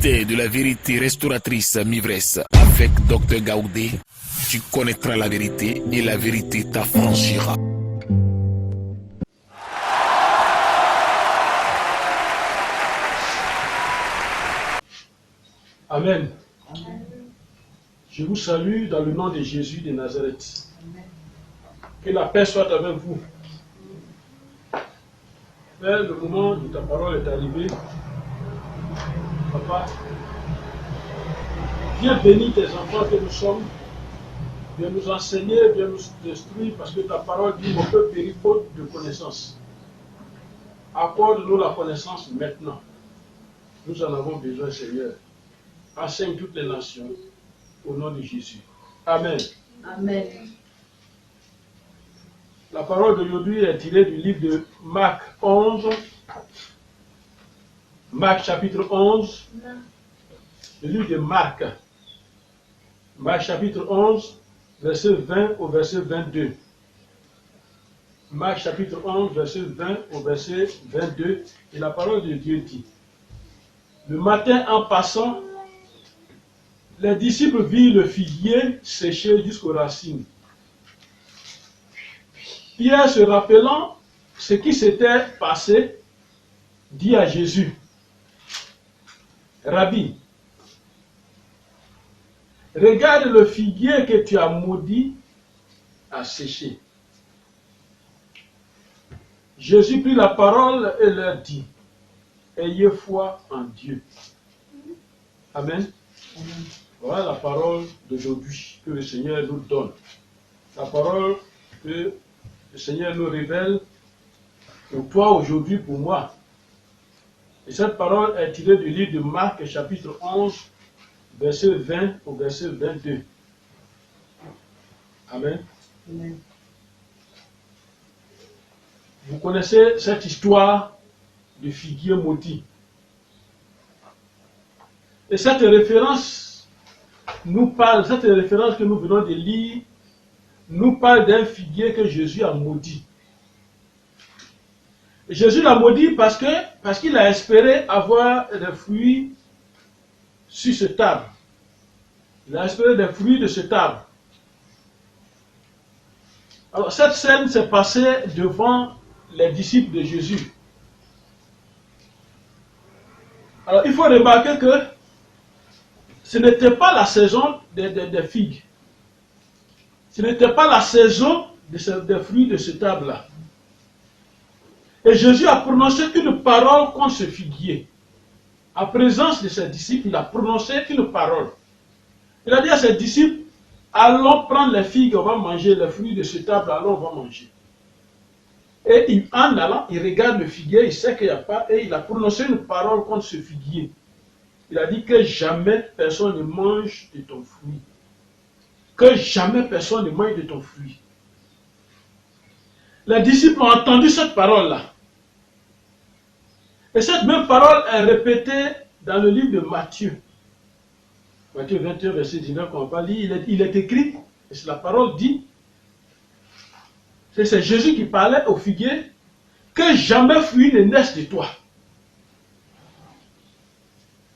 vérité de la vérité restauratrice Mivresse avec Dr Gaoudé, tu connaîtras la vérité et la vérité t'affranchira. Amen. Je vous salue dans le nom de Jésus de Nazareth. Que la paix soit avec vous. Père, le moment où ta parole est arrivée, Papa, viens bénir tes enfants que nous sommes, viens nous enseigner, viens nous instruire, parce que ta parole dit qu'on peut périr faute de connaissance. Accorde-nous la connaissance maintenant. Nous en avons besoin, Seigneur. Enseigne toutes les nations au nom de Jésus. Amen. Amen. La parole d'aujourd'hui est tirée du livre de Marc 11. Marc chapitre 11. Le livre de Marc. Marc chapitre 11, verset 20 au verset 22. Marc chapitre 11, verset 20 au verset 22. Et la parole de Dieu dit: le matin en passant, les disciples virent le figuier séché jusqu'aux racines. Pierre, se rappelant ce qui s'était passé, dit à Jésus: Rabbi, regarde le figuier que tu as maudit à sécher. Jésus prit la parole et leur dit: ayez foi en Dieu. Amen. Voilà la parole d'aujourd'hui que le Seigneur nous donne. La parole que le Seigneur nous révèle pour toi aujourd'hui, pour moi. Et cette parole est tirée du livre de Marc, chapitre 11, verset 20 au verset 22. Amen. Amen. Vous connaissez cette histoire du figuier maudit. Et cette référence nous parle, cette référence que nous venons de lire, nous parle d'un figuier que Jésus a maudit. Et Jésus l'a maudit parce qu'il a espéré avoir des fruits sur cet arbre. Il a espéré des fruits de cet arbre. Alors cette scène s'est passée devant les disciples de Jésus. Alors il faut remarquer que ce n'était pas la saison des figues. Ce n'était pas la saison des fruits de cet arbre-là. Et Jésus a prononcé une parole contre ce figuier. En présence de ses disciples, il a prononcé une parole. Il a dit à ses disciples: allons prendre les figues, on va manger les fruits de cet arbre, allons, on va manger. Et en allant, il regarde le figuier, il sait qu'il n'y a pas, et il a prononcé une parole contre ce figuier. Il a dit que jamais personne ne mange de ton fruit. Que jamais personne ne mange de ton fruit. Les disciples ont entendu cette parole-là. Et cette même parole est répétée dans le livre de Matthieu. Matthieu 21, verset 19, qu'on va lire, il est écrit, et la parole dit, c'est Jésus qui parlait au figuier, que jamais fruit ne naisse de toi.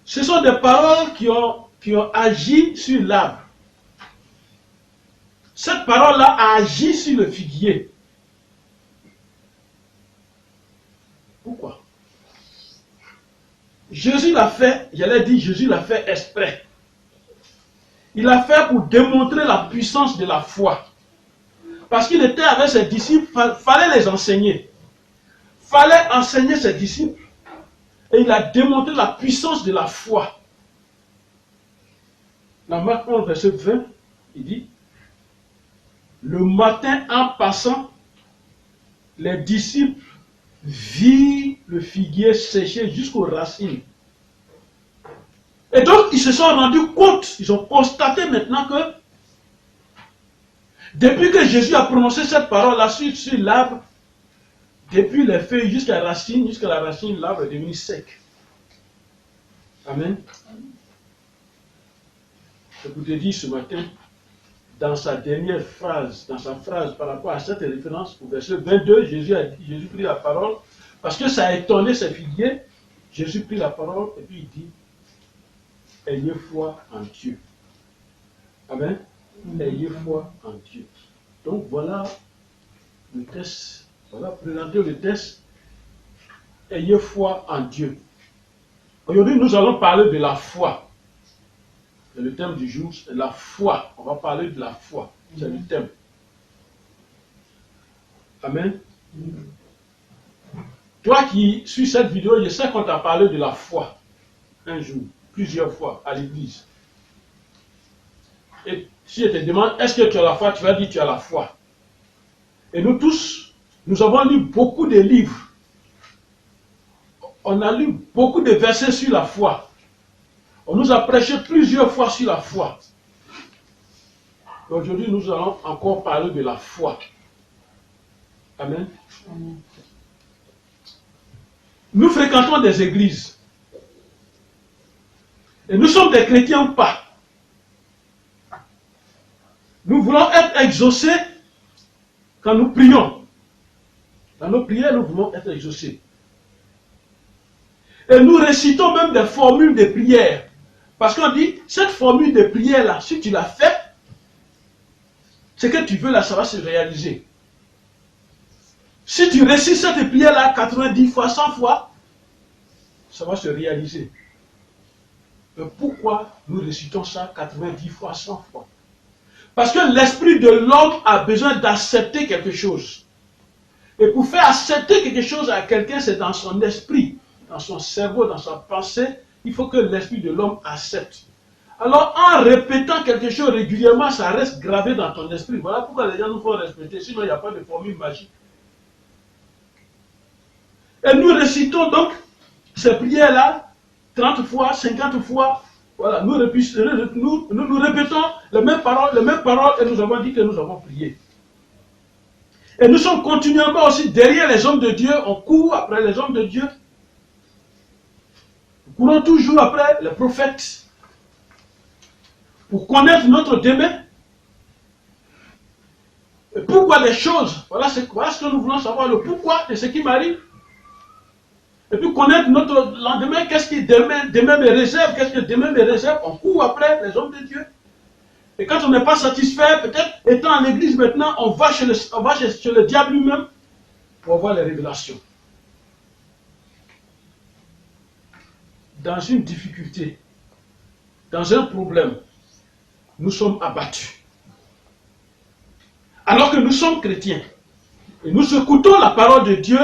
Ce sont des paroles qui ont agi sur l'arbre. Cette parole-là a agi sur le figuier. Pourquoi? Jésus l'a fait, j'allais dire, Jésus l'a fait exprès. Il l'a fait pour démontrer la puissance de la foi. Parce qu'il était avec ses disciples, il fallait les enseigner. Il fallait enseigner ses disciples. Et il a démontré la puissance de la foi. Dans Marc 11, verset 20, il dit: le matin en passant, les disciples virent le figuier séché jusqu'aux racines. Et donc, ils se sont rendus compte, ils ont constaté maintenant que depuis que Jésus a prononcé cette parole-là sur l'arbre, depuis les feuilles jusqu'à la racine, l'arbre est devenu sec. Amen. Je vous ai dit ce matin, dans sa dernière phrase, par rapport à cette référence, au verset 22, Jésus prit la parole, parce que ça a étonné ses figuiers. Jésus prit la parole et puis il dit: ayez foi en Dieu. Amen. Ayez foi en Dieu. Donc voilà le test. Voilà, présenter le test. Ayez foi en Dieu. Aujourd'hui, nous allons parler de la foi. C'est le thème du jour, c'est la foi. On va parler de la foi. C'est le thème. Amen. Toi qui suis cette vidéo, je sais qu'on t'a parlé de la foi un jour, plusieurs fois à l'église. Et si je te demande, est-ce que tu as la foi, tu vas dire tu as la foi. Et nous tous, nous avons lu beaucoup de livres. On a lu beaucoup de versets sur la foi. On nous a prêché plusieurs fois sur la foi. Aujourd'hui, nous allons encore parler de la foi. Amen. Nous fréquentons des églises. Et nous sommes des chrétiens ou pas. Nous voulons être exaucés quand nous prions. Dans nos prières, nous voulons être exaucés. Et nous récitons même des formules de prière. Parce qu'on dit, cette formule de prière-là, si tu l'as fait, ce que tu veux là, ça va se réaliser. Si tu récites cette prière-là 90 fois, 100 fois, ça va se réaliser. Mais pourquoi nous récitons ça 90 fois, 100 fois? Parce que l'esprit de l'homme a besoin d'accepter quelque chose. Et pour faire accepter quelque chose à quelqu'un, c'est dans son esprit, dans son cerveau, dans sa pensée, il faut que l'esprit de l'homme accepte. Alors, en répétant quelque chose régulièrement, ça reste gravé dans ton esprit. Voilà pourquoi les gens nous font respecter, sinon il n'y a pas de formule magique. Et nous récitons donc ces prières-là 30 fois, 50 fois. Voilà, nous répétons les mêmes paroles et nous avons dit que nous avons prié. Et nous sommes continuellement aussi derrière les hommes de Dieu, on court après les hommes de Dieu. Nous courons toujours après les prophètes pour connaître notre demain. Et pourquoi des choses, voilà ce que nous voulons savoir, le pourquoi de ce qui m'arrive. Et puis connaître notre lendemain, qu'est-ce qui demain me réserve, qu'est-ce que demain me réserve, on court après les hommes de Dieu. Et quand on n'est pas satisfait, peut-être étant à l'église maintenant, on va chez le diable lui-même pour avoir les révélations. Dans une difficulté, dans un problème, nous sommes abattus. Alors que nous sommes chrétiens, et nous écoutons la parole de Dieu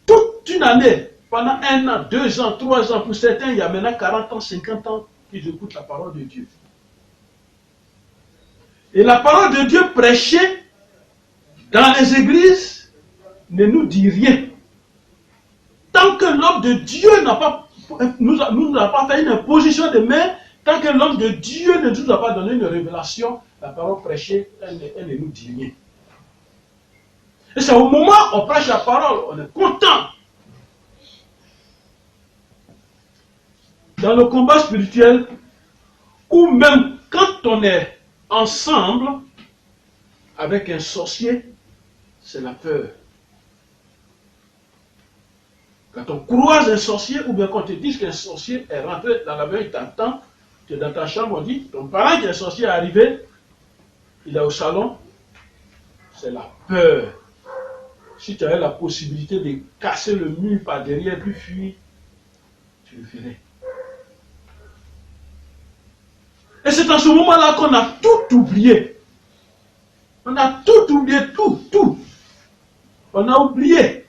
toute une année, pendant 1 an, 2 ans, 3 ans, pour certains, il y a maintenant 40 ans, 50 ans qu'ils écoutent la parole de Dieu. Et la parole de Dieu prêchée dans les églises ne nous dit rien. Tant que l'homme de Dieu nous n'a pas fait une imposition de main, tant que l'homme de Dieu ne nous a pas donné une révélation, la parole prêchée, elle ne nous dit rien. Et c'est au moment où on prêche la parole, on est content. Dans le combat spirituel, ou même quand on est ensemble avec un sorcier, c'est la peur. Quand on croise un sorcier, ou bien quand on te dit qu'un sorcier est rentré dans la maison, il t'attend, tu es dans ta chambre, on dit, ton parent qui est sorcier est arrivé, il est au salon, c'est la peur. Si tu avais la possibilité de casser le mur par derrière puis fuir, tu le ferais. Et c'est en ce moment-là qu'on a tout oublié. On a tout oublié, tout. On a oublié.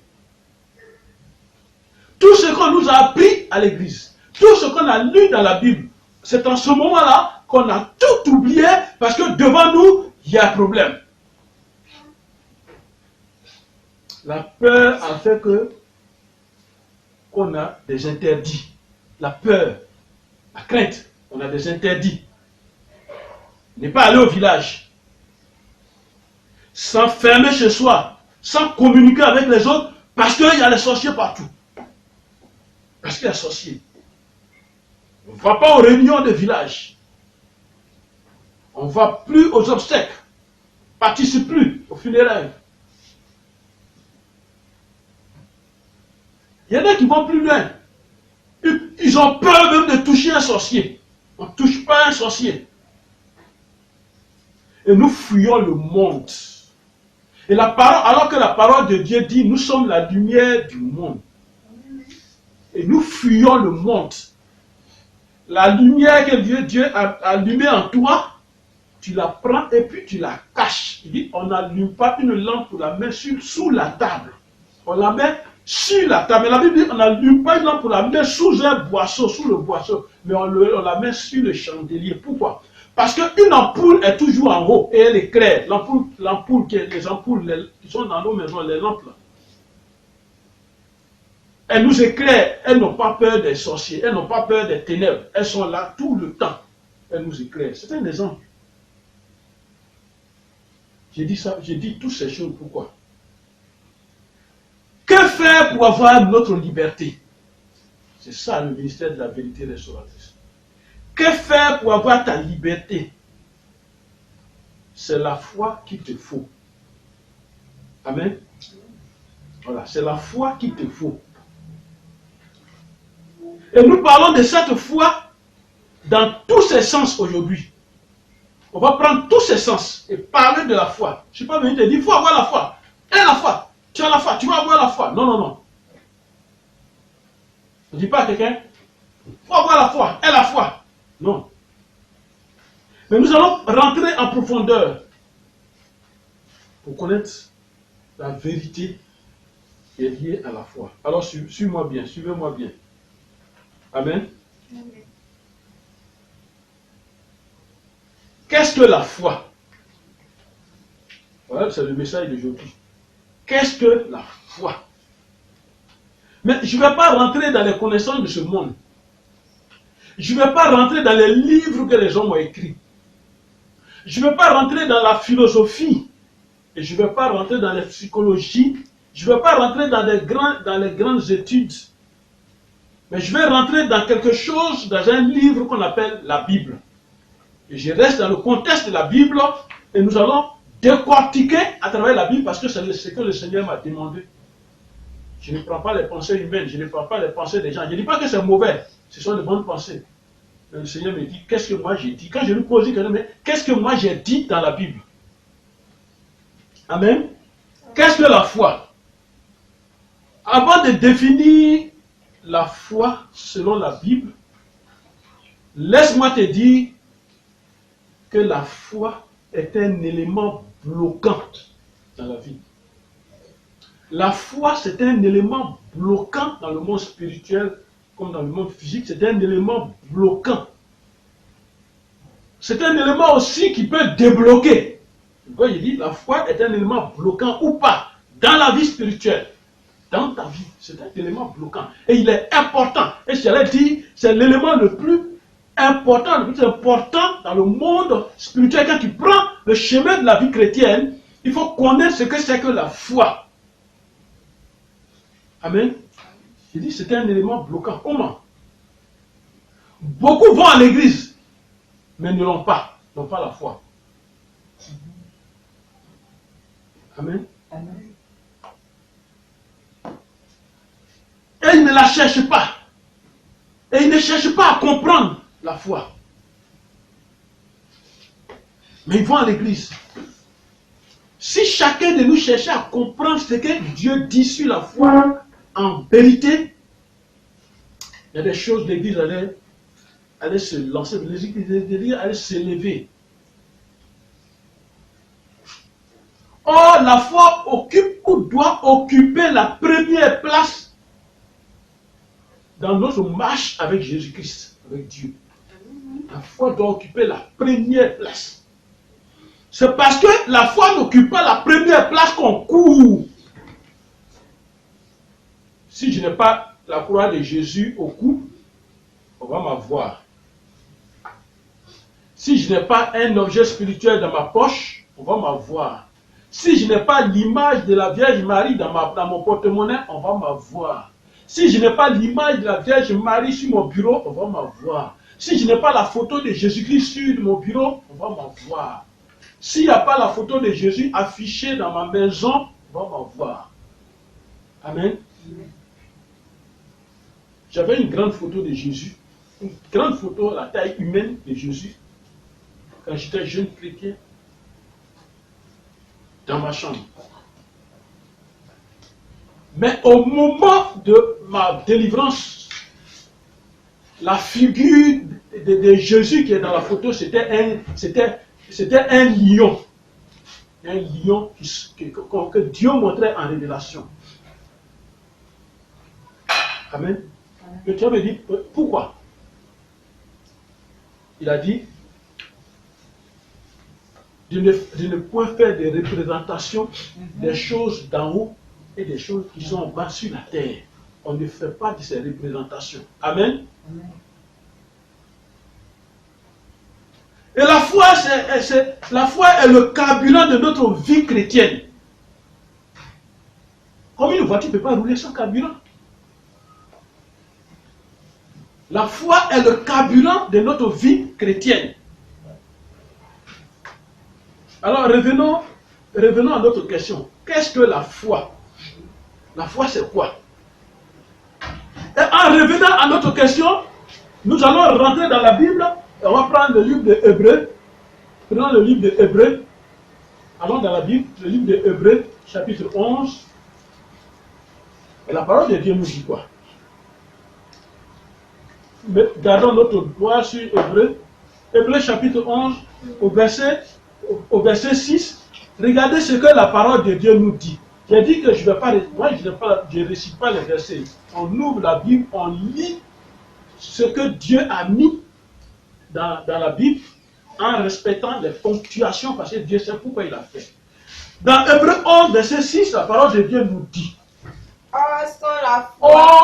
Tout ce qu'on nous a appris à l'église, tout ce qu'on a lu dans la Bible, c'est en ce moment-là qu'on a tout oublié parce que devant nous, il y a un problème. La peur a fait qu'on a des interdits. La peur, la crainte, on a des interdits. Ne pas aller au village, s'enfermer chez soi, sans communiquer avec les autres, parce qu'il y a les sorciers partout. Parce qu'il y a des sorciers. On ne va pas aux réunions de village. On ne va plus aux obsèques. Participe plus aux funérailles. Il y en a qui vont plus loin. Ils ont peur même de toucher un sorcier. On ne touche pas un sorcier. Et nous fuyons le monde. Et la parole, alors que la parole de Dieu dit, nous sommes la lumière du monde. Et nous fuyons le monde. La lumière que Dieu a allumée en toi, tu la prends et puis tu la caches. Il dit, on n'allume pas une lampe pour la mettre sous la table. On la met sur la table. Mais la Bible dit, on n'allume pas une lampe pour la mettre sous un boisseau, sous le boisseau. Mais on la met sur le chandelier. Pourquoi? Parce qu'une ampoule est toujours en haut et elle éclaire. L'ampoule, les ampoules qui sont dans nos maisons, les lampes là. Elles nous éclairent. Elles n'ont pas peur des sorciers. Elles n'ont pas peur des ténèbres. Elles sont là tout le temps. Elles nous éclairent. C'est un exemple. J'ai dit ça, j'ai dit toutes ces choses. Pourquoi? Que faire pour avoir notre liberté? C'est ça le ministère de la vérité restauratrice. Que faire pour avoir ta liberté? C'est la foi qu'il te faut. Amen. Voilà, c'est la foi qu'il te faut. Et nous parlons de cette foi dans tous ses sens aujourd'hui. On va prendre tous ses sens et parler de la foi. Je ne suis pas venu te dire, il faut avoir la foi. Et la foi. Tu as la foi, tu vas avoir la foi. Non, non, non. Je ne dis pas à quelqu'un, il faut avoir la foi. Et la foi. Non. Mais nous allons rentrer en profondeur pour connaître la vérité qui est liée à la foi. Alors, suis-moi bien, suivez-moi bien. Amen. Amen. Qu'est-ce que la foi? Voilà, c'est le message d'aujourd'hui. Qu'est-ce que la foi? Mais je ne vais pas rentrer dans les connaissances de ce monde. Je ne vais pas rentrer dans les livres que les hommes ont écrits. Je ne vais pas rentrer dans la philosophie. Et je ne vais pas rentrer dans la psychologie. Je ne vais pas rentrer dans les grandes études. Mais je vais rentrer dans quelque chose, dans un livre qu'on appelle la Bible. Et je reste dans le contexte de la Bible et nous allons décortiquer à travers la Bible parce que c'est ce que le Seigneur m'a demandé. Je ne prends pas les pensées humaines, je ne prends pas les pensées des gens. Je ne dis pas que c'est mauvais, ce sont de bonnes pensées. Mais le Seigneur me dit, qu'est-ce que moi j'ai dit? Quand je lui pose, qu'est-ce que moi j'ai dit dans la Bible? Amen. Qu'est-ce que la foi? Avant de définir la foi selon la Bible, laisse-moi te dire que la foi est un élément bloquant dans la vie. La foi, c'est un élément bloquant dans le monde spirituel comme dans le monde physique. C'est un élément bloquant. C'est un élément aussi qui peut débloquer. Quand il dit la foi est un élément bloquant ou pas dans la vie spirituelle. Dans ta vie, c'est un élément bloquant. Et il est important. Et j'allais dire, c'est l'élément le plus important dans le monde spirituel. Quand tu prends le chemin de la vie chrétienne, il faut connaître ce que c'est que la foi. Amen. Je dis, c'est un élément bloquant. Comment? Beaucoup vont à l'église, mais ne l'ont pas. N'ont pas la foi. Amen. Amen. Et ils ne la cherchent pas. Et ils ne cherchent pas à comprendre la foi. Mais ils vont à l'église. Si chacun de nous cherchait à comprendre ce que Dieu dit sur la foi, en vérité, il y a des choses, l'église allait se lancer, l'église allait s'élever. Or, la foi occupe ou doit occuper la première place dans notre marche avec Jésus-Christ, avec Dieu. La foi doit occuper la première place. C'est parce que la foi n'occupe pas la première place qu'on court. Si je n'ai pas la croix de Jésus au cou, on va m'avoir. Si je n'ai pas un objet spirituel dans ma poche, on va m'avoir. Si je n'ai pas l'image de la Vierge Marie dans mon porte-monnaie, on va m'avoir. Si je n'ai pas l'image de la Vierge Marie sur mon bureau, on va m'avoir. Si je n'ai pas la photo de Jésus-Christ sur mon bureau, on va m'avoir. S'il n'y a pas la photo de Jésus affichée dans ma maison, on va m'avoir. Amen. j'avais une grande photo de Jésus, une grande photo à la taille humaine de Jésus, quand j'étais jeune chrétien, dans ma chambre. Mais au moment de ma délivrance, la figure de Jésus qui est dans la photo, c'était un lion. Un lion que Dieu montrait en révélation. Amen. Le Dieu me dit, pourquoi? Il a dit, de ne point faire des représentations des choses d'en haut et des choses qui sont en bas sur la terre. On ne fait pas de ces représentations. Amen. Amen. Et la foi est le carburant de notre vie chrétienne. Comme une voiture ne peut pas rouler sans carburant. La foi est le carburant de notre vie chrétienne. Alors revenons à notre question. Qu'est-ce que la foi? La foi c'est quoi? Et en revenant à notre question, nous allons rentrer dans la Bible et on va prendre le livre de Hébreux. Prenons le livre de Hébreux. Allons dans la Bible, le livre de Hébreux, chapitre 11. Et la parole de Dieu nous dit quoi? Mais gardons notre doigt sur Hébreux. Hébreux chapitre 11, au verset 6. Regardez ce que la parole de Dieu nous dit. J'ai dit que je ne récite pas les versets. On ouvre la Bible, on lit ce que Dieu a mis dans la Bible en respectant les ponctuations parce que Dieu sait pourquoi il a fait. Dans Hébreux 11, verset 6, la parole de Dieu nous dit: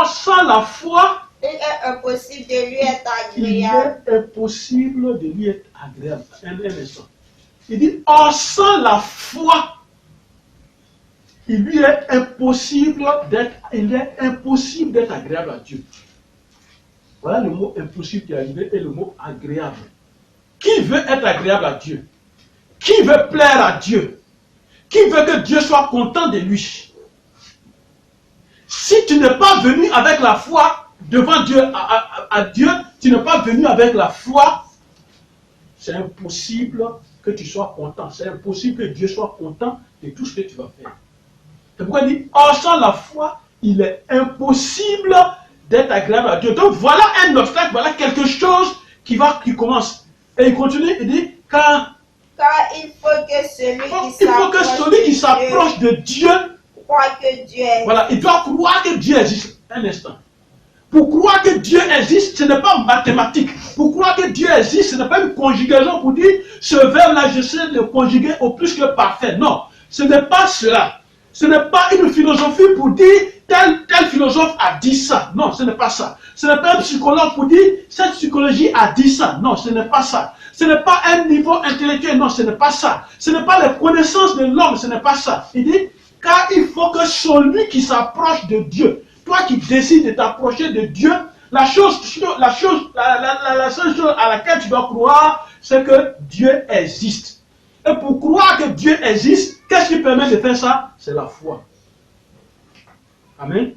sans la foi, il est impossible de lui être agréable. Il est impossible de lui être agréable. Un instant. Il dit, sans la foi, il lui est impossible d'être agréable à Dieu. Voilà le mot impossible qui est arrivé et le mot agréable. Qui veut être agréable à Dieu? Qui veut plaire à Dieu? Qui veut que Dieu soit content de lui? Si tu n'es pas venu avec la foi devant Dieu, à Dieu, tu n'es pas venu avec la foi, c'est impossible que tu sois content. C'est impossible que Dieu soit content de tout ce que tu vas faire. C'est pourquoi il dit, sans la foi, il est impossible d'être agréable à Dieu. Donc voilà un obstacle, voilà quelque chose qui commence. Et il continue, il dit, car il faut que celui qui s'approche de Dieu croit que Dieu existe. Voilà, il doit croire que Dieu existe. Un instant. Pour croire que Dieu existe, ce n'est pas mathématique. Pour croire que Dieu existe, ce n'est pas une conjugaison pour dire ce verbe-là, je sais le conjuguer au plus que parfait. Non, ce n'est pas cela. Ce n'est pas une philosophie pour dire tel philosophe a dit ça. Non, ce n'est pas ça. Ce n'est pas un psychologue pour dire cette psychologie a dit ça. Non, ce n'est pas ça. Ce n'est pas un niveau intellectuel. Non, ce n'est pas ça. Ce n'est pas les connaissances de l'homme. Ce n'est pas ça. Il dit, car il faut que celui qui s'approche de Dieu, toi qui décides de t'approcher de Dieu, la seule chose à laquelle tu dois croire, c'est que Dieu existe. Et pour croire que Dieu existe, qu'est-ce qui permet de faire ça? C'est la foi. Amen.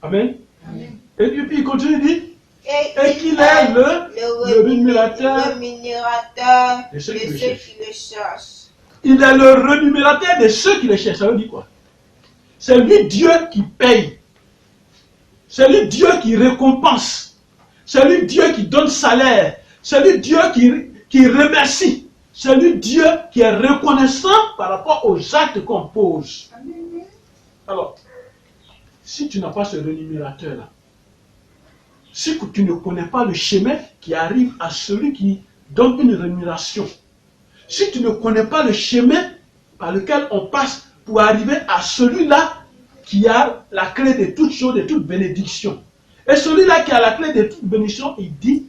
Amen. Amen. Et puis il continue, il dit, et qu'il est le rémunérateur de ceux qui le cherchent. Il est le rémunérateur de ceux qui le cherchent. Ça veut dire quoi? C'est lui Dieu qui paye. C'est lui Dieu qui récompense. C'est lui Dieu qui donne salaire. C'est lui Dieu qui remercie. C'est lui Dieu qui est reconnaissant par rapport aux actes qu'on pose. Alors, si tu n'as pas ce rémunérateur-là, si tu ne connais pas le chemin qui arrive à celui qui donne une rémunération, si tu ne connais pas le chemin par lequel on passe pour arriver à celui-là qui a la clé de toutes choses, de toute bénédiction. Et celui-là qui a la clé de toute bénédiction, il dit,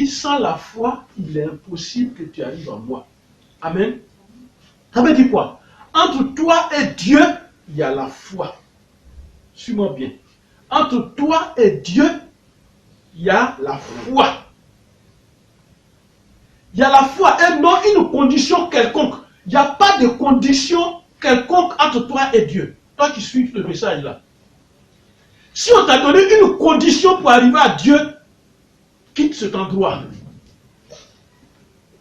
sans la foi, il est impossible que tu arrives à moi. Amen. Ça veut dire quoi? Entre toi et Dieu, il y a la foi. Suis-moi bien. Entre toi et Dieu, il y a la foi. Il y a la foi et non une condition quelconque. Il n'y a pas de condition quelconque entre toi et Dieu. Toi qui suis le message là. Si on t'a donné une condition pour arriver à Dieu, quitte cet endroit.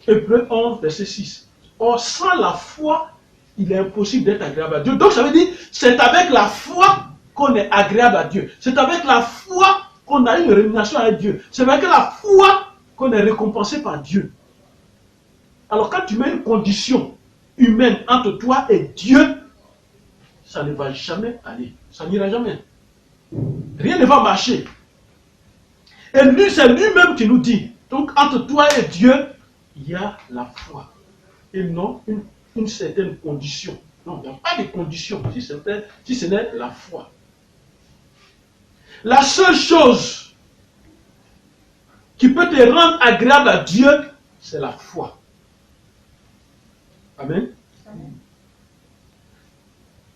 Hébreux 11, verset 6. Or, sans la foi, il est impossible d'être agréable à Dieu. Donc, ça veut dire, c'est avec la foi qu'on est agréable à Dieu. C'est avec la foi qu'on a une rémunération avec Dieu. C'est avec la foi qu'on est récompensé par Dieu. Alors, quand tu mets une condition humaine entre toi et Dieu, ça ne va jamais aller. Ça n'ira jamais. Rien ne va marcher. Et lui, c'est lui-même qui nous dit. Donc, entre toi et Dieu, il y a la foi. Et non une certaine condition. Non, il n'y a pas de condition si ce n'est la foi. La seule chose qui peut te rendre agréable à Dieu, c'est la foi. Amen.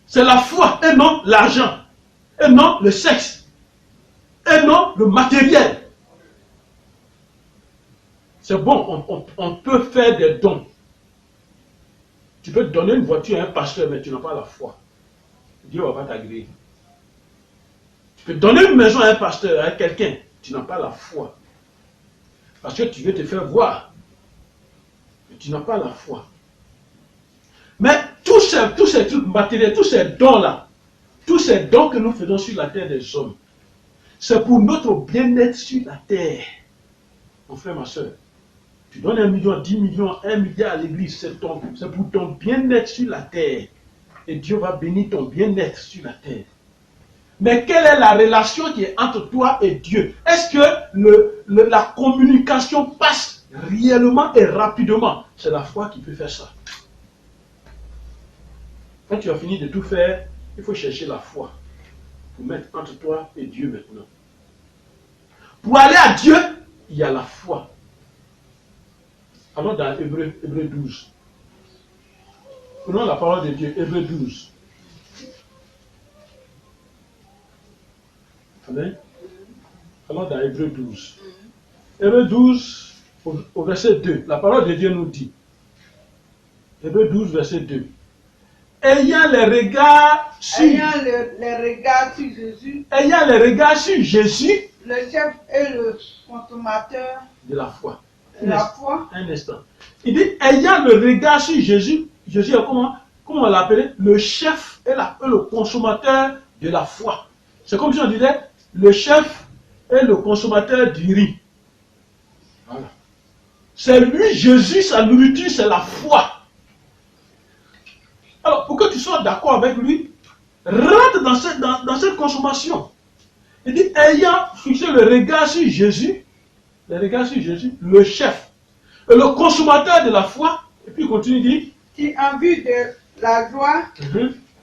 C'est la foi et non l'argent, et non le sexe, et non le matériel. C'est bon, on peut faire des dons. Tu peux donner une voiture à un pasteur, mais tu n'as pas la foi. Dieu ne va pas t'agréer. Tu peux donner une maison à un pasteur, à quelqu'un, tu n'as pas la foi. Parce que tu veux te faire voir. Mais tu n'as pas la foi. Mais tous ces trucs matériels, tous ces dons-là, tous ces dons que nous faisons sur la terre des hommes, c'est pour notre bien-être sur la terre. Mon frère, ma soeur, tu donnes 1 million, 10 millions, 1 milliard à l'église, c'est pour ton bien-être sur la terre. Et Dieu va bénir ton bien-être sur la terre. Mais quelle est la relation qui est entre toi et Dieu? Est-ce que la communication passe réellement et rapidement? C'est la foi qui peut faire ça. Quand tu as fini de tout faire, il faut chercher la foi pour mettre entre toi et Dieu maintenant. Pour aller à Dieu, il y a la foi. Allons dans Hébreux 12. Prenons la parole de Dieu, Hébreux 12. Amen. Allons dans Hébreux 12. Hébreux 12, au verset 2. La parole de Dieu nous dit. Hébreux 12, verset 2. Ayant les regards sur Jésus, ayant les regards sur Jésus, le chef et le consommateur de la foi. Un instant. Il dit, ayant le regard sur Jésus, Jésus est comment on l'appelait? Le chef et le consommateur de la foi. C'est comme si on disait, le chef et le consommateur du riz. Voilà. C'est lui, Jésus, sa nourriture, c'est la foi. Alors, pour que tu sois d'accord avec lui, rentre dans cette consommation. Il dit, ayant fixé le regard sur Jésus, le chef, et le consommateur de la foi, et puis il continue, il dit, qui en vue de la joie,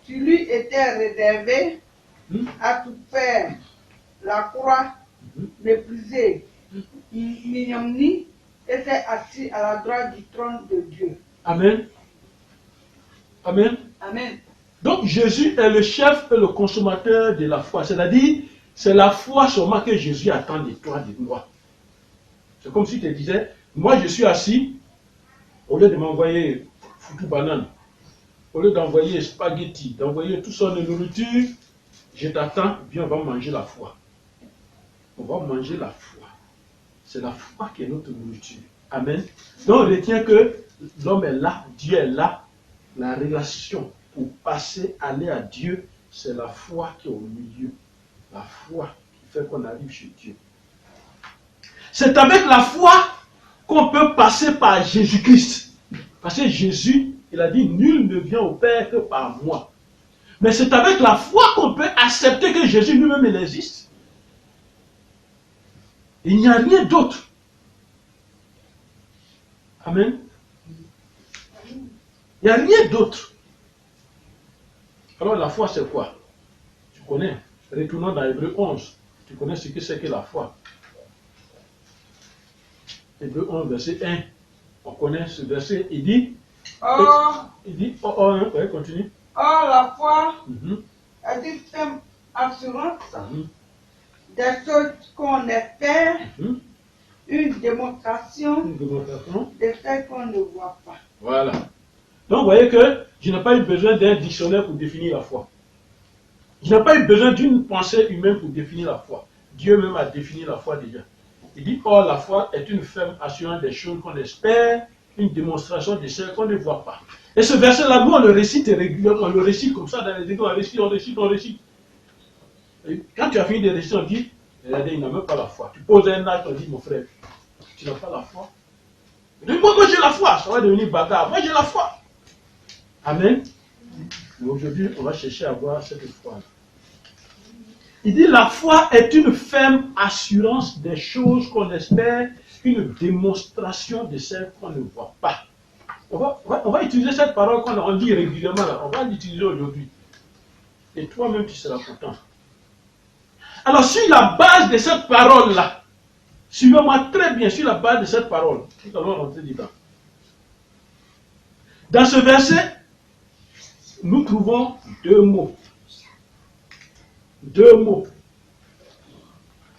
qui lui était réservé, à tout faire, la croix, méprisée, ignominie, était assis à la droite du trône de Dieu. Amen. Amen. Amen. Donc Jésus est le chef et le consommateur de la foi. C'est-à-dire, c'est la foi seulement que Jésus attend de toi, de moi. C'est comme si tu disais, moi je suis assis, au lieu de m'envoyer foutu banane, au lieu d'envoyer spaghetti, d'envoyer tout ça de nourriture, je t'attends, viens, on va manger la foi. On va manger la foi. C'est la foi qui est notre nourriture. Amen. Donc retiens que l'homme est là, Dieu est là. La relation pour passer, aller à Dieu, c'est la foi qui est au milieu. La foi qui fait qu'on arrive chez Dieu. C'est avec la foi qu'on peut passer par Jésus-Christ. Parce que Jésus, il a dit, nul ne vient au Père que par moi. Mais c'est avec la foi qu'on peut accepter que Jésus lui-même il existe. Il n'y a rien d'autre. Amen. Il n'y a rien d'autre. Alors la foi c'est quoi? Tu connais. Retournons dans Hébreux 11. Tu connais ce que c'est que la foi. Hébreux 11, verset 1. On connaît ce verset. Il dit, continue. Or la foi est une ferme assurance des choses qu'on espère, une démonstration de ce qu'on ne voit pas. Voilà. Donc vous voyez que je n'ai pas eu besoin d'un dictionnaire pour définir la foi. Il n'a pas eu besoin d'une pensée humaine pour définir la foi. Dieu même a défini la foi déjà. Il dit, or la foi est une ferme assurance des choses qu'on espère, une démonstration de celles qu'on ne voit pas. Et ce verset-là, nous on le récite régulièrement, on le récite comme ça dans les églises, on récite. Et quand tu as fini de réciter, on dit, regardez, il n'a même pas la foi. Tu poses un acte, on dit, mon frère, tu n'as pas la foi. Il dit, moi j'ai la foi, ça va devenir bagarre, moi j'ai la foi. Amen. Mais aujourd'hui, on va chercher à avoir cette foi-là. Il dit la foi est une ferme assurance des choses qu'on espère, une démonstration de celles qu'on ne voit pas. On va utiliser cette parole qu'on dit régulièrement, là. On va l'utiliser aujourd'hui. Et toi-même, tu seras content. Alors, sur la base de cette parole-là, suivez-moi très bien, sur la base de cette parole, nous allons rentrer dedans. Dans ce verset, nous trouvons deux mots. Deux mots.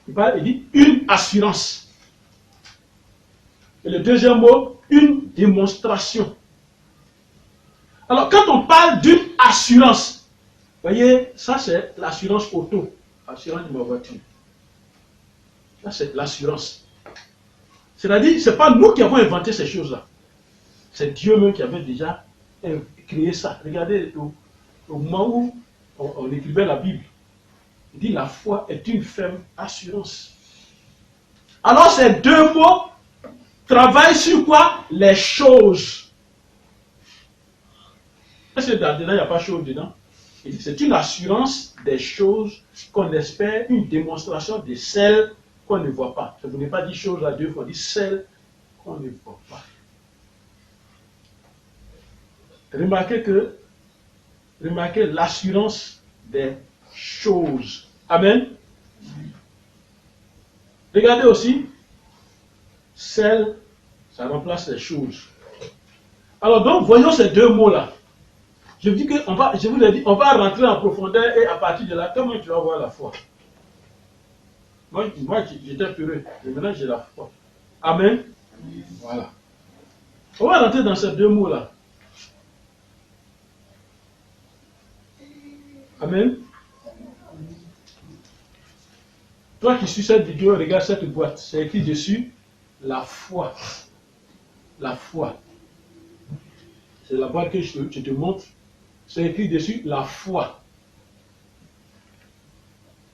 Il dit une assurance. Et le deuxième mot, une démonstration. Alors, quand on parle d'une assurance, vous voyez, ça c'est l'assurance auto, assurance de ma voiture. Ça c'est l'assurance. C'est-à-dire, ce n'est pas nous qui avons inventé ces choses-là. C'est Dieu même qui avait déjà créé ça. Regardez, au moment où on écrivait la Bible, il dit la foi est une ferme assurance. Alors ces deux mots travaillent sur quoi? Les choses. Est-ce que dedans, il n'y a pas chose dedans? Il dit c'est une assurance des choses qu'on espère, une démonstration de celles qu'on ne voit pas. Ça ne voulait pas dire choses à deux fois, on dit celles qu'on ne voit pas. Remarquez l'assurance des choses. Amen. Regardez aussi, celles, ça remplace les choses. Alors donc, voyons ces deux mots-là. Je vous dis que je vous l'ai dit, on va rentrer en profondeur et à partir de là, comment tu vas voir la foi? Moi j'étais peureux, mais maintenant j'ai la foi. Amen. Voilà. On va rentrer dans ces deux mots-là. Amen. Toi qui suis cette vidéo, regarde cette boîte. C'est écrit dessus la foi. La foi. C'est la boîte que je te montre. C'est écrit dessus la foi.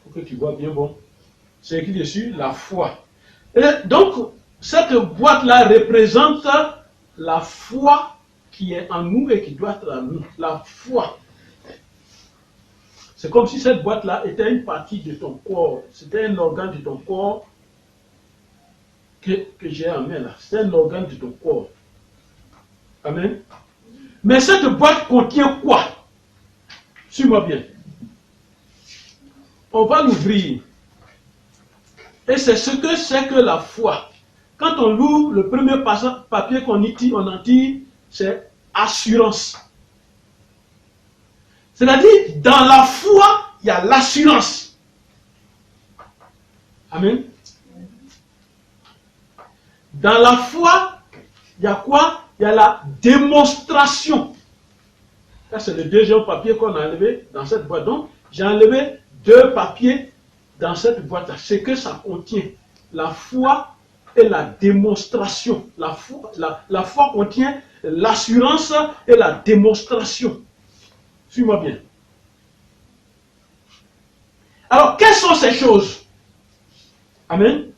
Il faut que tu vois bien bon. C'est écrit dessus la foi. Et donc, cette boîte-là représente la foi qui est en nous et qui doit être en nous. La foi. C'est comme si cette boîte-là était une partie de ton corps. C'était un organe de ton corps que j'ai en main là. C'est un organe de ton corps. Amen. Mais cette boîte contient quoi? Suis-moi bien. On va l'ouvrir. Et c'est ce que c'est que la foi. Quand on l'ouvre, le premier papier qu'on en tire, c'est assurance. C'est-à-dire, dans la foi, il y a l'assurance. Amen. Dans la foi, il y a quoi? Il y a la démonstration. Ça, c'est le deuxième papier qu'on a enlevé dans cette boîte. Donc, j'ai enlevé deux papiers dans cette boîte-là. C'est que ça contient la foi et la démonstration. La foi contient l'assurance et la démonstration. Suis-moi bien. Alors, quelles sont ces choses? Amen.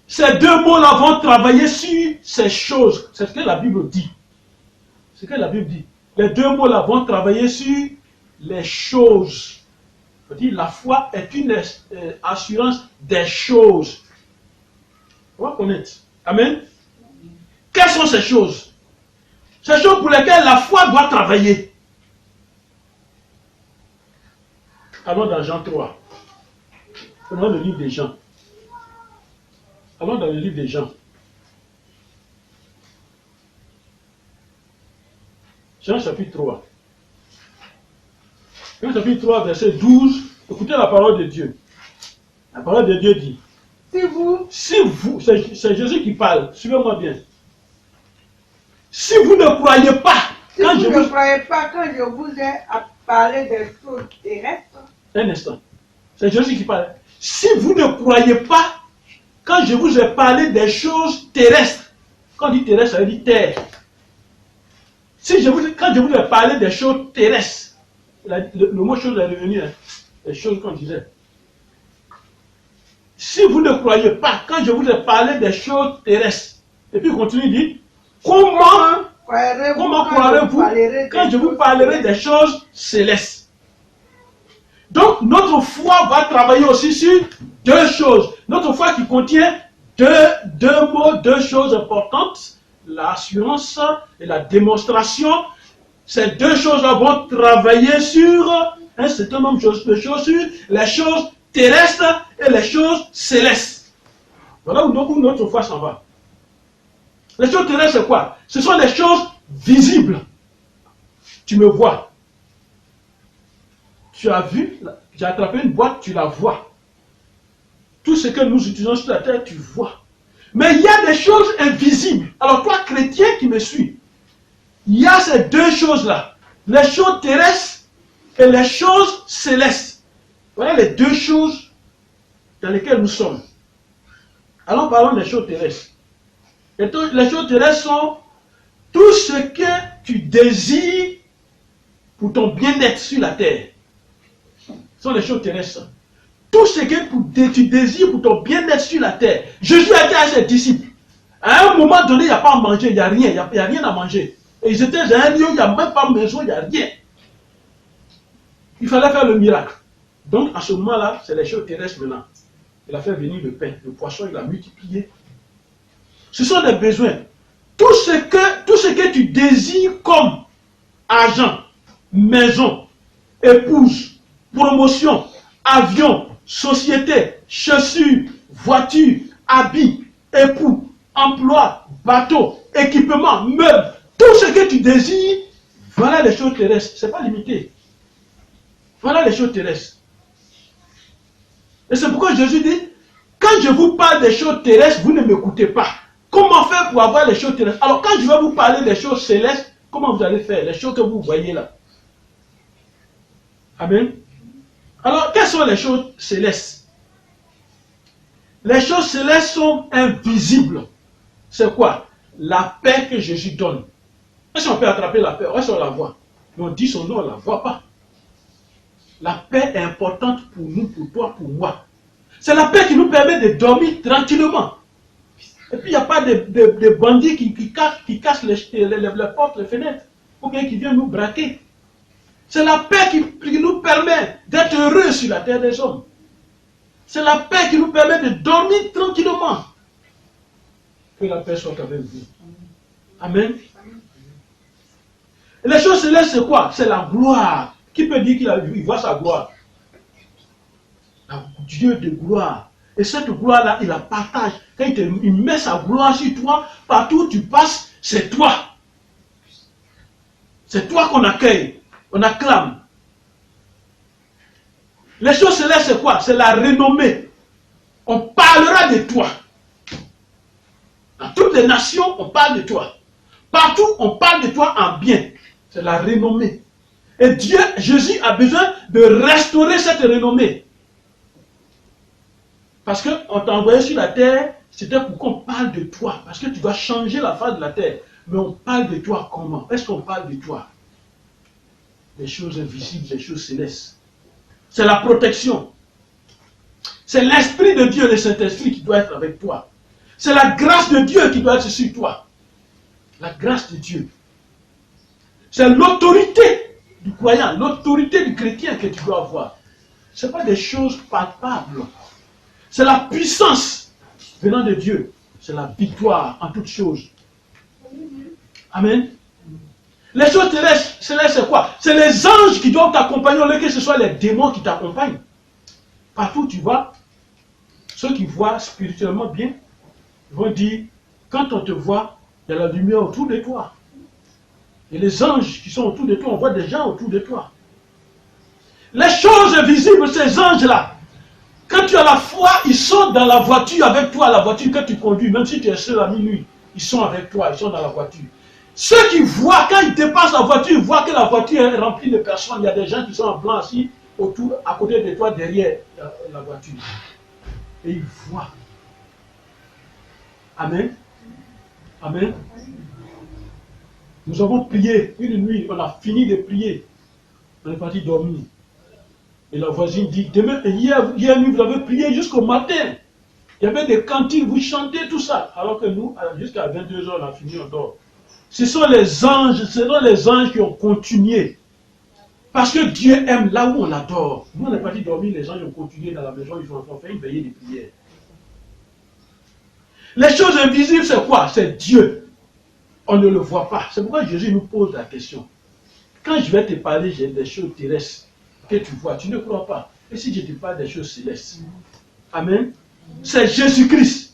Ces deux mots-là vont travailler sur ces choses. C'est ce que la Bible dit. C'est ce que la Bible dit. Les deux mots-là vont travailler sur les choses. C'est-à-dire, la foi est une assurance des choses. On va connaître. Amen. Quelles sont ces choses? Ces choses pour lesquelles la foi doit travailler. Allons dans Jean 3. Prenons le livre des Jean. Allons dans le livre des Jean. Jean chapitre 3. Jean chapitre 3, verset 12. Écoutez la parole de Dieu. La parole de Dieu dit. Si vous, c'est Jésus qui parle, suivez-moi bien. Si vous ne croyez pas Si vous ne croyez pas quand je vous ai parlé des choses terrestres. Un instant. C'est Jésus qui parle. Si vous ne croyez pas quand je vous ai parlé des choses terrestres, quand on dit terrestre, ça veut dire terre. Quand je vous ai parlé des choses terrestres, le mot chose est revenu, hein, les choses qu'on disait. Si vous ne croyez pas quand je vous ai parlé des choses terrestres, et puis il continue, il dit, comment croirez-vous quand je vous parlerai des choses célestes? Donc, notre foi va travailler aussi sur deux choses. Notre foi qui contient deux mots, deux choses importantes, l'assurance et la démonstration. Ces deux choses-là vont travailler sur un certain nombre de choses, sur les choses terrestres et les choses célestes. Voilà où notre foi s'en va. Les choses terrestres, c'est quoi? Ce sont les choses visibles. Tu me vois. Tu as vu, j'ai attrapé une boîte, tu la vois. Tout ce que nous utilisons sur la terre, tu vois. Mais il y a des choses invisibles. Alors toi, chrétien qui me suis, il y a ces deux choses-là. Les choses terrestres et les choses célestes. Voilà les deux choses dans lesquelles nous sommes. Alors parlons des choses terrestres. Et les choses terrestres sont tout ce que tu désires pour ton bien-être sur la terre. Ce sont les choses terrestres. Tout ce que tu désires pour ton bien-être sur la terre. Jésus a dit à ses disciples, à un moment donné, il n'y a pas à manger, il n'y a rien, il n'y a rien à manger. Et ils étaient dans un lieu où il n'y a même pas de maison, il n'y a rien. Il fallait faire le miracle. Donc à ce moment-là, c'est les choses terrestres maintenant. Il a fait venir le pain, le poisson, il a multiplié. Ce sont des besoins. Tout ce que tu désires comme argent, maison, épouse, promotion, avion, société, chaussures, voiture, habits, époux, emploi, bateau, équipement, meubles, tout ce que tu désires, voilà les choses terrestres. Ce n'est pas limité. Voilà les choses terrestres. Et c'est pourquoi Jésus dit, quand je vous parle des choses terrestres, vous ne m'écoutez pas. Comment faire pour avoir les choses terrestres? Alors quand je vais vous parler des choses célestes, comment vous allez faire? Les choses que vous voyez là. Amen. Alors, quelles sont les choses célestes? Les choses célestes sont invisibles. C'est quoi? La paix que Jésus donne. Est-ce qu'on peut attraper la paix? Est-ce qu'on la voit? Mais on dit son nom, on ne la voit pas. La paix est importante pour nous, pour toi, pour moi. C'est la paix qui nous permet de dormir tranquillement. Et puis, il n'y a pas de bandits qui cassent les portes, les fenêtres, ou bien qui viennent nous braquer. C'est la paix qui nous permet d'être heureux sur la terre des hommes. C'est la paix qui nous permet de dormir tranquillement. Que la paix soit avec vous. Amen. Et les choses célestes, c'est quoi? C'est la gloire. Qui peut dire qu'il voit sa gloire? Dieu de gloire. Et cette gloire-là, il la partage. Quand il met sa gloire sur toi, partout où tu passes, c'est toi. C'est toi qu'on accueille, on acclame. Les choses célestes, c'est quoi? C'est la renommée. On parlera de toi. Dans toutes les nations, on parle de toi. Partout, on parle de toi en bien. C'est la renommée. Et Dieu, Jésus a besoin de restaurer cette renommée. Parce qu'on t'a envoyé sur la terre, c'était pour qu'on parle de toi. Parce que tu dois changer la face de la terre. Mais on parle de toi comment? Est-ce qu'on parle de toi? Les choses invisibles, les choses célestes. C'est la protection. C'est l'Esprit de Dieu, le Saint-Esprit qui doit être avec toi. C'est la grâce de Dieu qui doit être sur toi. La grâce de Dieu. C'est l'autorité du croyant, l'autorité du chrétien que tu dois avoir. Ce n'est pas des choses palpables. C'est la puissance venant de Dieu. C'est la victoire en toutes choses. Amen. Les choses terrestres, c'est quoi? C'est les anges qui doivent t'accompagner, au lieu que ce soit les démons qui t'accompagnent. Partout où tu vas, ceux qui voient spirituellement bien, vont dire, quand on te voit, il y a la lumière autour de toi. Et les anges qui sont autour de toi, on voit des gens autour de toi. Les choses visibles, ces anges-là, quand tu as la foi, ils sont dans la voiture avec toi, la voiture que tu conduis, même si tu es seul à minuit, ils sont avec toi, ils sont dans la voiture. Ceux qui voient, quand ils dépassent la voiture, ils voient que la voiture est remplie de personnes. Il y a des gens qui sont en blanc assis autour, à côté de toi, derrière la voiture. Et ils voient. Amen. Amen. Nous avons prié une nuit, on a fini de prier. On est parti dormir. Et la voisine dit, demain, hier nuit, vous avez prié jusqu'au matin. Il y avait des cantines, vous chantez tout ça. Alors que nous, jusqu'à 22 h, on a fini, on dort. Ce sont les anges qui ont continué. Parce que Dieu aime là où on adore. Nous, on est parti dormir, les anges ont continué dans la maison, ils ont fait une veillée de prière. Les choses invisibles, c'est quoi? C'est Dieu. On ne le voit pas. C'est pourquoi Jésus nous pose la question. Quand je vais te parler des choses terrestres que tu vois, tu ne crois pas. Et si je te parle des choses célestes? Amen. C'est Jésus-Christ.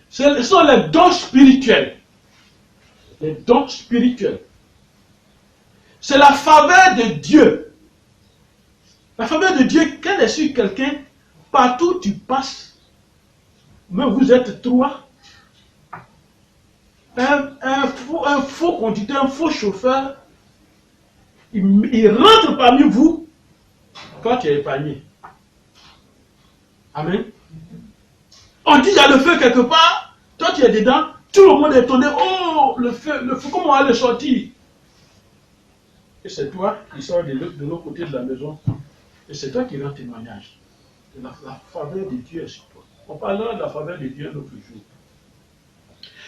Ce sont les dons spirituels. Les dons spirituels. C'est la faveur de Dieu. La faveur de Dieu, qu'elle est sur quelqu'un, partout où tu passes, même vous êtes trois, un faux conducteur, un faux chauffeur, il rentre parmi vous, toi tu es épargné. Amen. On dit il y a le feu quelque part, toi tu es dedans, tout le monde est étonné, oh le feu, comment on va le sortir? Et c'est toi qui sors de l'autre côté de la maison, et c'est toi qui rends témoignage. La faveur de Dieu est sur toi. On parlera de la faveur de Dieu un autre jour.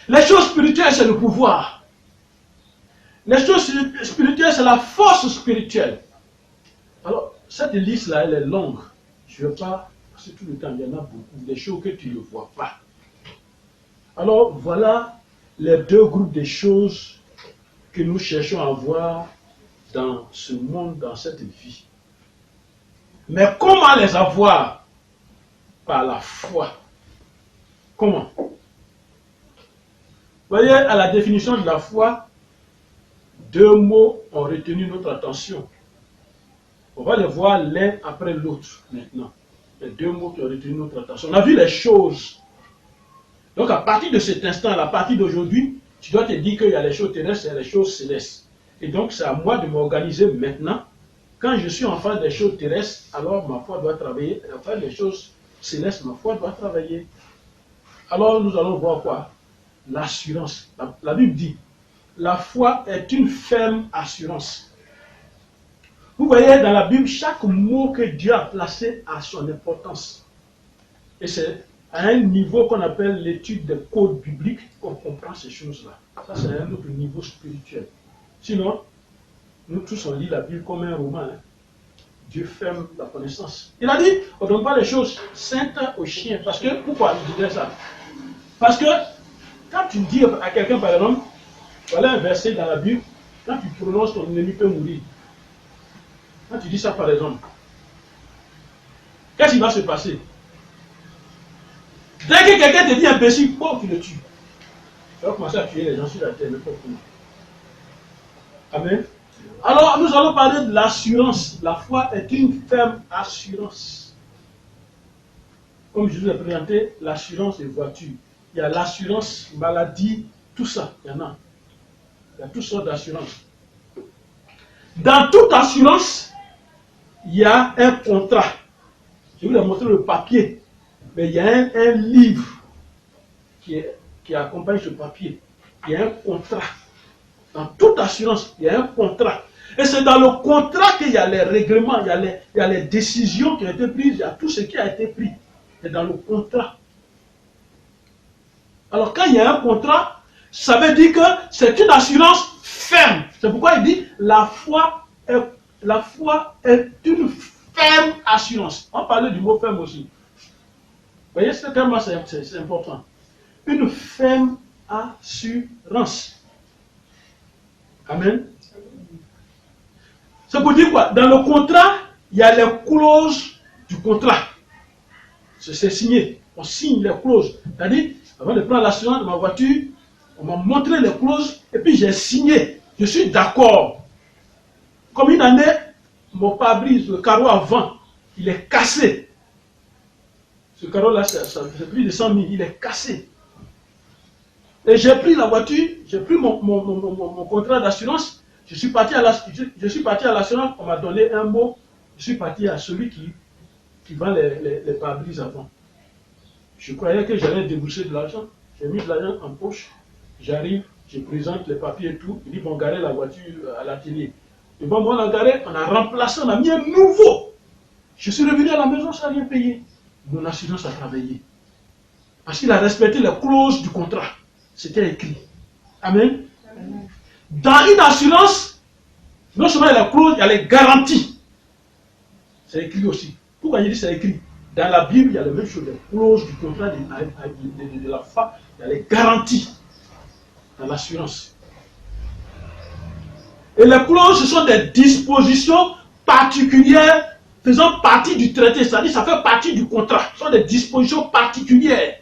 Les choses spirituelles, c'est le pouvoir. Les choses spirituelles, c'est la force spirituelle. Alors, cette liste-là, elle est longue. Je ne veux pas, parce que tout le temps, il y en a beaucoup, des choses que tu ne vois pas. Alors, voilà les deux groupes de choses que nous cherchons à voir dans ce monde, dans cette vie. Mais comment les avoir? Par la foi. Comment? Vous voyez, à la définition de la foi, deux mots ont retenu notre attention. On va les voir l'un après l'autre maintenant. Les deux mots qui ont retenu notre attention. On a vu les choses. Donc à partir de cet instant, à partir d'aujourd'hui, tu dois te dire qu'il y a les choses terrestres et les choses célestes. Et donc c'est à moi de m'organiser maintenant. Quand je suis en face des choses terrestres, alors ma foi doit travailler. En face des choses célestes, ma foi doit travailler. Alors nous allons voir quoi? L'assurance. La Bible dit, la foi est une ferme assurance. Vous voyez dans la Bible, chaque mot que Dieu a placé a son importance. Et c'est à un niveau qu'on appelle l'étude des codes bibliques qu'on comprend ces choses-là. Ça, c'est un autre niveau spirituel. Sinon, nous tous, on lit la Bible comme un roman. Hein. Dieu ferme la connaissance. Il a dit, on ne donne pas les choses saintes aux chiens. Parce que, pourquoi il disait ça? Parce que, quand tu dis à quelqu'un, par exemple, voilà un verset dans la Bible, quand tu prononces, ton ennemi peut mourir. Quand tu dis ça, par exemple, qu'est-ce qui va se passer? Dès que quelqu'un te dit imbécile, tu le tues. Tu vas commencer à tuer les gens sur la terre, n'importe comment. Amen. Alors, nous allons parler de l'assurance. La foi est une ferme assurance. Comme je vous ai présenté, l'assurance des voitures. Il y a l'assurance maladie, tout ça, il y en a. Il y a toutes sortes d'assurances. Dans toute assurance, il y a un contrat. Je vous ai montré le papier, mais il y a un livre qui accompagne ce papier. Il y a un contrat. Dans toute assurance, il y a un contrat. Et c'est dans le contrat qu'il y a les règlements, il y a les décisions qui ont été prises, il y a tout ce qui a été pris. C'est dans le contrat. Alors quand il y a un contrat, ça veut dire que c'est une assurance ferme. C'est pourquoi il dit la foi est une ferme assurance. On parlait du mot ferme aussi. Vous voyez, ce terme-là, c'est important. Une ferme assurance. Amen. Ça veut dire quoi? Dans le contrat, il y a les clauses du contrat. C'est signé. On signe les clauses. C'est-à-dire, avant de prendre l'assurance de ma voiture, on m'a montré les clauses et puis j'ai signé. Je suis d'accord. Comme une année, mon pare-brise, le carreau avant, il est cassé. Ce carreau-là, c'est plus de 100 000, il est cassé. Et j'ai pris la voiture, j'ai pris mon contrat d'assurance. Je suis parti à l'assurance, on m'a donné un mot. Je suis parti à celui qui vend les pare-brises avant. Je croyais que j'allais débourser de l'argent. J'ai mis de l'argent en poche. J'arrive, je présente les papiers et tout. Il dit, bon, garez la voiture à l'atelier. Et bon, moi, on a garé, on a remplacé, on a mis un nouveau. Je suis revenu à la maison sans rien payer. Mon assurance a travaillé. Parce qu'il a respecté les clauses du contrat. C'était écrit. Amen. Dans une assurance, non seulement il y a la clause, il y a les garanties. C'est écrit aussi. Pourquoi il dit c'est écrit? Dans la Bible, il y a la même chose. Les clauses du contrat de la foi, il y a les garanties dans l'assurance. Et les clauses, ce sont des dispositions particulières faisant partie du traité. C'est-à-dire ça fait partie du contrat. Ce sont des dispositions particulières.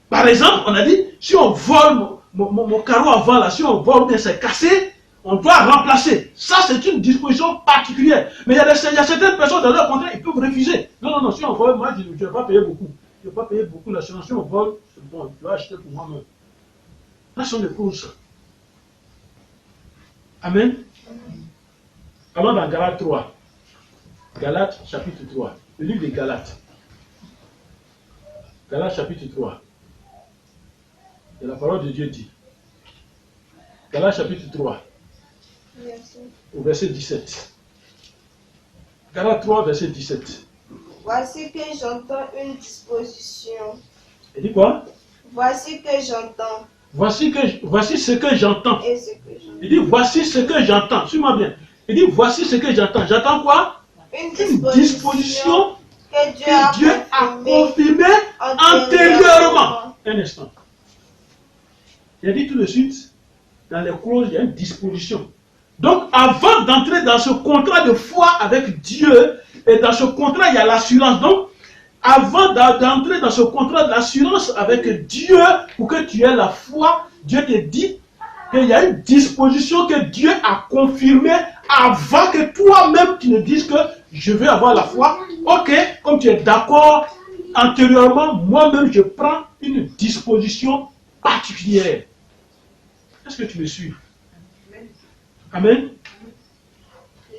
Par exemple, on a dit, si on vole mon carreau avant, là, si on vole bien c'est cassé, on doit remplacer. Ça, c'est une disposition particulière. Mais il y a certaines personnes dans leur contrat, ils peuvent refuser. Non, si on vole, moi, je ne vais pas payer beaucoup. Je ne vais pas payer beaucoup l'assurance. Si on vole, c'est bon, je vais acheter pour moi-même. Là, ce sont des causes. Amen. Allons dans Galates 3. Galates, chapitre 3. Le livre des Galates. Galates, chapitre 3. Et la parole de Dieu dit. Galates, chapitre 3. Au verset 17. Galates 3, verset 17. Voici que j'entends une disposition. Il dit quoi? Voici que j'entends. Voici ce que j'entends. Et ce que j'entends. Il dit voici ce que j'entends. Suis-moi bien. Il dit voici ce que j'entends. J'entends quoi? Une disposition que Dieu a confirmée antérieurement. Un instant. Il a dit tout de suite, dans les clauses, il y a une disposition. Donc, avant d'entrer dans ce contrat de foi avec Dieu, et dans ce contrat, il y a l'assurance. Donc, avant d'entrer dans ce contrat d'assurance avec Dieu, pour que tu aies la foi, Dieu te dit qu'il y a une disposition que Dieu a confirmée avant que toi-même tu ne dises que je veux avoir la foi. Ok, comme tu es d'accord, antérieurement, moi-même je prends une disposition particulière. Est-ce que tu me suis? Amen.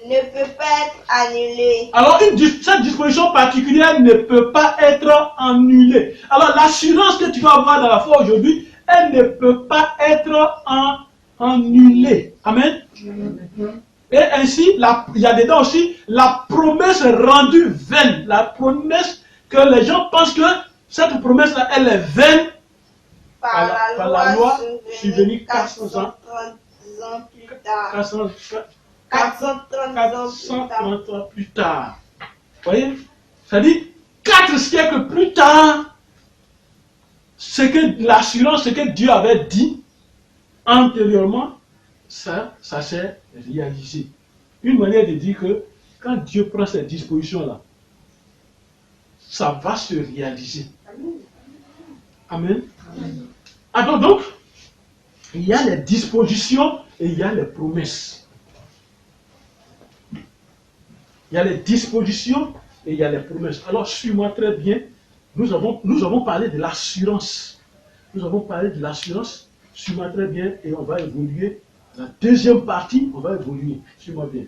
Ne peut pas être annulé. Alors, cette disposition particulière ne peut pas être annulée. Alors, l'assurance que tu vas avoir dans la foi aujourd'hui, elle ne peut pas être annulée. Amen. Et ainsi, il y a dedans aussi la promesse rendue vaine. La promesse que les gens pensent que cette promesse-là, elle est vaine par la loi survenue 400 ans plus tard. 430 ans plus tard. Vous voyez? C'est-à-dire, 4 siècles plus tard, ce que l'assurance, ce que Dieu avait dit antérieurement, ça s'est réalisé. Une manière de dire que quand Dieu prend cette disposition-là, ça va se réaliser. Amen. Alors donc, il y a les dispositions et il y a les promesses. Il y a les dispositions et il y a les promesses. Alors, suis-moi très bien. Nous avons parlé de l'assurance. Nous avons parlé de l'assurance. Suis-moi très bien et on va évoluer. La deuxième partie, on va évoluer. Suis-moi bien.